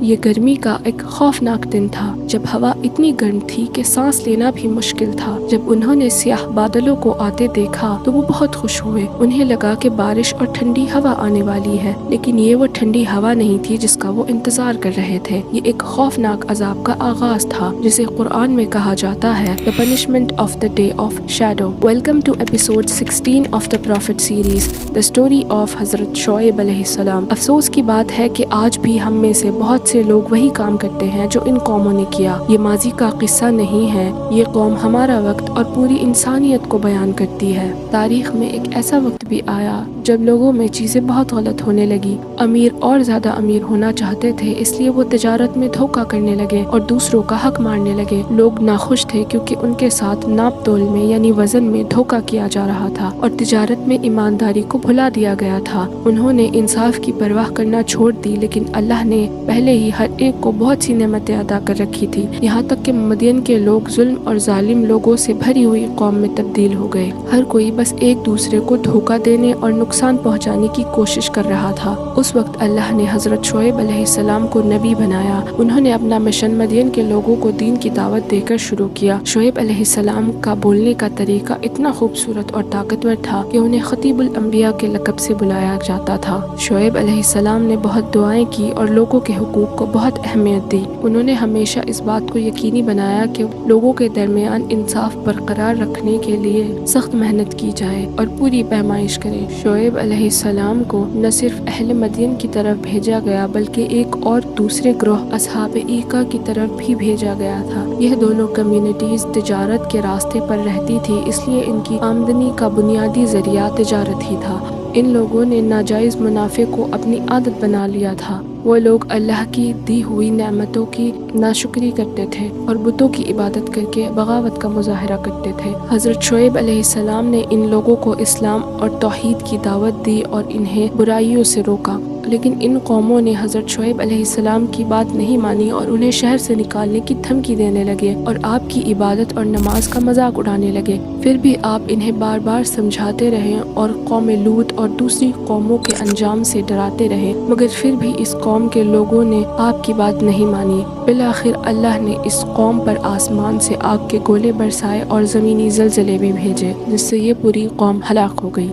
یہ گرمی کا ایک خوفناک دن تھا جب ہوا اتنی گرم تھی کہ سانس لینا بھی مشکل تھا۔ جب انہوں نے سیاہ بادلوں کو آتے دیکھا تو وہ بہت خوش ہوئے۔ انہیں لگا کہ بارش اور ٹھنڈی ہوا آنے والی ہے، لیکن یہ وہ ٹھنڈی ہوا نہیں تھی جس کا وہ انتظار کر رہے تھے۔ یہ ایک خوفناک عذاب کا آغاز تھا جسے قرآن میں کہا جاتا ہے The punishment of the day of shadow۔ Welcome to episode 16 of the Prophet series, the story of حضرت شعیب علیہ السلام۔ افسوس کی بات ہے کہ آج بھی ہم میں سے بہت سے لوگ وہی کام کرتے ہیں جو ان قوموں نے کیا۔ یہ ماضی کا قصہ نہیں ہے، یہ قوم ہمارا وقت اور پوری انسانیت کو بیان کرتی ہے۔ تاریخ میں ایک ایسا وقت بھی آیا جب لوگوں میں چیزیں بہت غلط ہونے لگی۔ امیر اور زیادہ امیر ہونا چاہتے تھے، اس لیے وہ تجارت میں دھوکہ کرنے لگے اور دوسروں کا حق مارنے لگے۔ لوگ ناخوش تھے کیونکہ ان کے ساتھ ناپ تول میں یعنی وزن میں دھوکہ کیا جا رہا تھا اور تجارت میں ایمانداری کو بھلا دیا گیا تھا۔ انہوں نے انصاف کی پرواہ کرنا چھوڑ دی، لیکن اللہ نے پہلے ہی ہر ایک کو بہت سی نعمتیں عطا کر رکھی تھی، یہاں تک کہ مدین کے لوگ ظلم اور ظالم لوگوں سے بھری ہوئی قوم میں تبدیل ہو گئے۔ ہر کوئی بس ایک دوسرے کو دھوکہ دینے اور نقصان پہنچانے کی کوشش کر رہا تھا۔ اس وقت اللہ نے حضرت شعیب علیہ السلام کو نبی بنایا۔ انہوں نے اپنا مشن مدین کے لوگوں کو دین کی دعوت دے کر شروع کیا۔ شعیب علیہ السلام کا بولنے کا طریقہ اتنا خوبصورت اور طاقتور تھا کہ انہیں خطیب الانبیاء کے لقب سے بلایا جاتا تھا۔ شعیب علیہ السلام نے بہت دعائیں کی اور لوگوں کے حقوق کو بہت اہمیت دی۔ انہوں نے ہمیشہ اس بات کو یقینی بنایا کہ لوگوں کے درمیان انصاف برقرار رکھنے کے لیے سخت محنت کی جائے اور پوری پیمائش کرے۔ شعیب علیہ السلام کو نہ صرف اہل مدین کی طرف بھیجا گیا بلکہ ایک اور دوسرے گروہ اصحاب ایکا کی طرف بھی بھیجا گیا تھا۔ یہ دونوں کمیونٹیز تجارت کے راستے پر رہتی تھی، اس لیے ان کی آمدنی کا بنیادی ذریعہ تجارت ہی تھا۔ ان لوگوں نے ناجائز منافع کو اپنی عادت بنا لیا تھا۔ وہ لوگ اللہ کی دی ہوئی نعمتوں کی ناشکری کرتے تھے اور بتوں کی عبادت کر کے بغاوت کا مظاہرہ کرتے تھے۔ حضرت شعیب علیہ السلام نے ان لوگوں کو اسلام اور توحید کی دعوت دی اور انہیں برائیوں سے روکا، لیکن ان قوموں نے حضرت شعیب علیہ السلام کی بات نہیں مانی اور انہیں شہر سے نکالنے کی دھمکی دینے لگے اور آپ کی عبادت اور نماز کا مذاق اڑانے لگے۔ پھر بھی آپ انہیں بار بار سمجھاتے رہے اور قوم لوط اور دوسری قوموں کے انجام سے ڈراتے رہے، مگر پھر بھی اس قوم کے لوگوں نے آپ کی بات نہیں مانی۔ بالآخر اللہ نے اس قوم پر آسمان سے آگ کے گولے برسائے اور زمینی زلزلے بھی بھیجے، جس سے یہ پوری قوم ہلاک ہو گئی۔